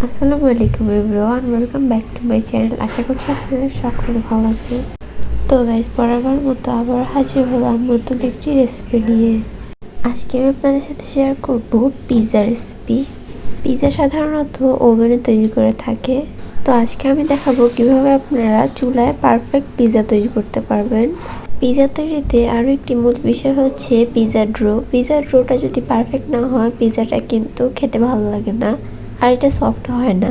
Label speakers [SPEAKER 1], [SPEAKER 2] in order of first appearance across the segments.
[SPEAKER 1] আসসালামু আলাইকুম everyone, welcome back to my channel. আশা করছি আপনারা সকলে ভালো আছেন। তো গাইস, বরাবর মতো আবার হাজির হলাম নতুন একটি রেসিপি নিয়ে। আজকে আমি আপনাদের সাথে শেয়ার করব পিৎজা রেসিপি। পিৎজা সাধারণত ওভেনে তৈরি করে থাকে, তো আজকে আমি দেখাবো কিভাবে আপনারা চুলায় পারফেক্ট পিৎজা তৈরি করতে পারবেন। পিৎজা তৈরিতে আরও একটি মূল বিষয় হচ্ছে পিৎজা ডো। পিৎজা ডোটা যদি পারফেক্ট না হয়, পিৎজাটা কিন্তু খেতে ভালো লাগে না আর এটা সফট হয় না।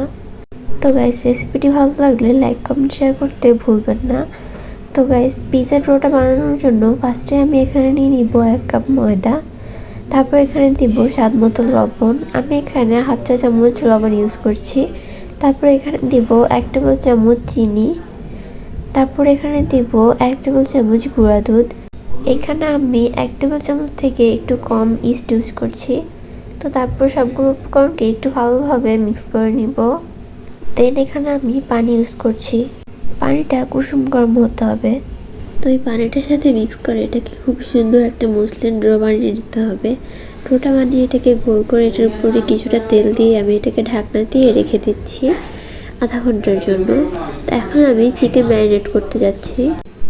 [SPEAKER 1] তো গাইস, রেসিপিটি ভালো লাগলে লাইক কমেন্ট শেয়ার করতে ভুলবেন না। তো গাইস, পিৎজা ডোটা বানানোর জন্য ফার্স্টে আমি এখানে নিয়ে নিব 1 কাপ ময়দা। তারপর এখানে দিব স্বাদ মতো লবণ। আমি এখানে হাফ চা চামচ লবণ ইউজ করছি। তারপর এখানে দিব 1 টেবিল চামচ চিনি। তারপর এখানে দিব 1 টেবিল চামচ গুঁড়া দুধ। এখানে আমি 1 টেবিল চামচ থেকে একটু কম ইস্ট ইউজ করছি। তো তারপর সবগুলো উপকরণকে একটু ভালোভাবে মিক্স করে নিব। দেন এখানে আমি পানি ইউজ করছি। পানিটা কুসুম গরম হতে হবে। তো এই পানিটার সাথে মিক্স করে এটাকে খুব সুন্দর একটা মসৃণ ডো বানিয়ে নিতে হবে। ডোটা বানিয়ে এটাকে গোল করে এটার উপরে কিছুটা তেল দিয়ে আমি এটাকে ঢাকনা দিয়ে রেখে দিচ্ছি আধা ঘন্টার জন্য। তো এখন আমি চিকেন ম্যারিনেট করতে যাচ্ছি।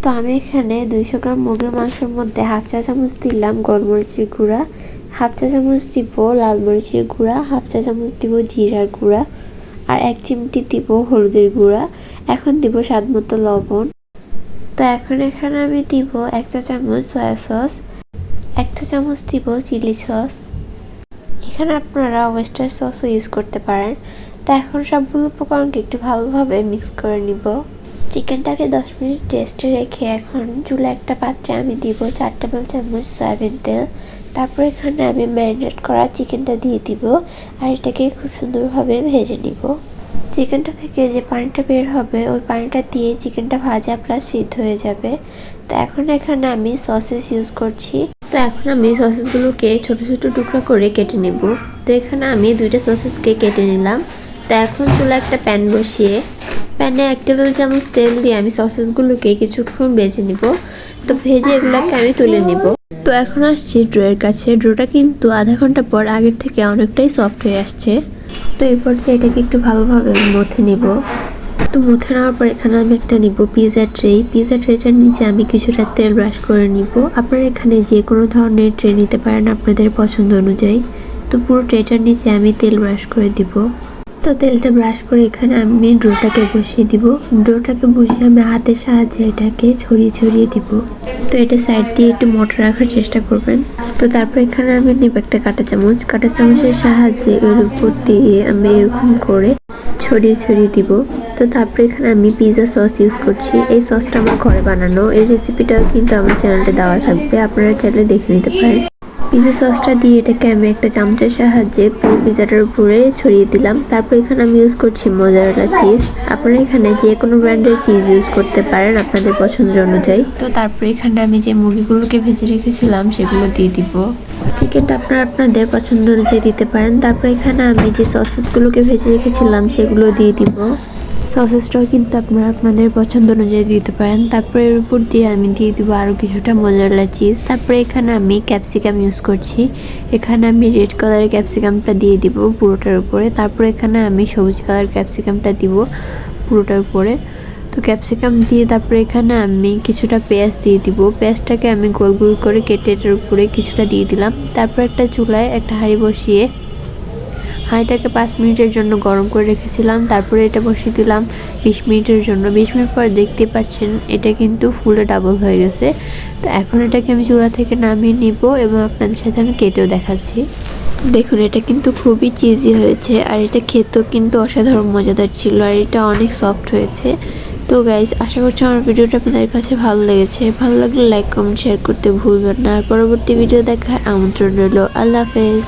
[SPEAKER 1] তো আমি এখানে 200 গ্রাম মুরগির মাংসের মধ্যে হাফ চা চামচ দিলাম গোলমরিচের গুঁড়া, হাফ চা চামচ দিব লাল মরিচের গুঁড়া, হাফ চা চামচ দিব জিরার গুঁড়া আর 1 চিমটি দিব হলুদের গুঁড়া। এখন দিব স্বাদ মতো লবণ। তো এখন এখানে আমি দিব 1 চা চামচ সয়া সস, 1 চা চামচ দিব চিলি সস। এখানে আপনারা ওয়েস্টার সসও ইউজ করতে পারেন। তো এখন সবগুলো উপকরণকে একটু ভালোভাবে মিক্স করে নিব। চিকেনটাকে 10 মিনিট রেস্টে রেখে এখন চুলা একটা পাত্রে আমি দিব 4 টেবিল চামচ সয়াবিন তেল। তারপর এখানে আমি ম্যারিনেট করা চিকেনটা দিয়ে দিব আর এটাকে খুব সুন্দরভাবে ভেজে নিব। চিকেনটা থেকে যে পানিটা বের হবে ওই পানিটা দিয়ে চিকেনটা ভাজা প্লাস সিদ্ধ হয়ে যাবে। তো এখন এখানে আমি সসেস ইউজ করছি। তো এখন আমি সসেসগুলোকে ছোট ছোট টুকরা করে কেটে নিব। তো এখানে আমি 2টা সসেসকে কেটে নিলাম। তো এখন চুলা একটা প্যান বসিয়ে প্যানে 1 টেবিল চামচ তেল দিয়ে আমি সসেসগুলোকে কিছুক্ষণ ভেজে নিব। তো ভেজে এগুলোকে আমি তুলে নিব। তো এখন আসছি ডোয়ের কাছে। ডোটা কিন্তু আধা ঘন্টা পর আগের থেকে অনেকটাই সফট হয়ে আসছে। তো এই পর্যায়ে এটাকে একটু ভালোভাবে মথে নিব। তো মথে নেওয়ার পর এখানে আমি একটা নিব পিৎজা ট্রে। পিৎজা ট্রেটার নিচে আমি কিছুটা তেল ব্রাশ করে নিব। আপনারা এখানে যে কোনো ধরনের ট্রে নিতে পারেন আপনাদের পছন্দ অনুযায়ী। তো পুরো ট্রেটার নিচে আমি তেল ব্রাশ করে দিব। তো তেলটা ব্রাশ করে এখানে আমি ডোটাকে বসিয়ে দিব। ডোটাকে বসিয়ে আমি হাতের সাহায্যে এটাকে ছড়িয়ে ছড়িয়ে দিব। তো এটা সাইড দিয়ে একটু মোটা রাখার চেষ্টা করবেন। তো তারপর এখানে আমি নিব একটা কাঁটা চামচ। কাঁটা চামচের সাহায্যে এর উপর দিয়ে আমি এরকম করে ছড়িয়ে ছড়িয়ে দিব। তো তারপরে এখানে আমি পিৎজা সস ইউজ করছি। এই সসটা আমার ঘরে বানানো। এই রেসিপিটাও কিন্তু আমার চ্যানেলে দেওয়া থাকবে, আপনারা চ্যানেলে দেখে নিতে পারেন। পিৎজা সসটা দিয়ে এটাকে আমি একটা চামচের সাহায্যে পুরো পিৎজাটার উপরে ছড়িয়ে দিলাম। তারপর এখানে আমি ইউজ করছি মোজারেলা চিজ। আপনারা এখানে যে কোনো ব্র্যান্ডের চিজ ইউজ করতে পারেন আপনাদের পছন্দ অনুযায়ী। তো তারপর এখানে আমি যে মুরগিগুলোকে ভেজে রেখেছিলাম সেগুলো দিয়ে দিব। চিকেনটা আপনারা আপনাদের পছন্দ অনুযায়ী দিতে পারেন। তারপর এখানে আমি যে সসেসগুলোকে ভেজে রেখেছিলাম সেগুলো দিয়ে দিব। সসেসটাও কিন্তু আপনারা আপনাদের পছন্দ অনুযায়ী দিতে পারেন। তারপরে এর উপর দিয়ে আমি দিয়ে দিব আরও কিছুটা মোজারেলা চিজ। তারপরে এখানে আমি ক্যাপসিকাম ইউজ করছি। এখানে আমি রেড কালারের ক্যাপসিকামটা দিয়ে দিব পুরোটার উপরে। তারপরে এখানে আমি সবুজ কালার ক্যাপসিকামটা দিব পুরোটার উপরে। তো ক্যাপসিকাম দিয়ে তারপরে এখানে আমি কিছুটা পেঁয়াজ দিয়ে দিব। পেঁয়াজটাকে আমি গোল গোল করে কেটে এটার উপরে কিছুটা দিয়ে দিলাম। তারপর একটা চুলায় একটা হাঁড়ি বসিয়ে হাঁড়িটাকে 5 মিনিটের জন্য গরম করে রেখেছিলাম। তারপরে এটা বসিয়ে দিলাম 20 মিনিটের জন্য। 20 মিনিট পর দেখতে পাচ্ছেন এটা কিন্তু ফুলে ডাবল হয়ে গেছে। তো এখন এটাকে আমি চুলা থেকে নামিয়ে নিব এবং আপনাদের সাথে আমি কেটেও দেখাচ্ছি। দেখুন, এটা কিন্তু খুবই চিজি হয়েছে আর এটা খেতেও কিন্তু অসাধারণ মজাদার ছিল আর এটা অনেক সফট হয়েছে। তো গাইস, আশা করছি আমার ভিডিওটা আপনাদের কাছে ভালো লেগেছে। ভালো লাগলে লাইক কমেন্ট শেয়ার করতে ভুলবেন না। আর পরবর্তী ভিডিও দেখার আমন্ত্রণ রইল। আল্লাহ হাফেজ।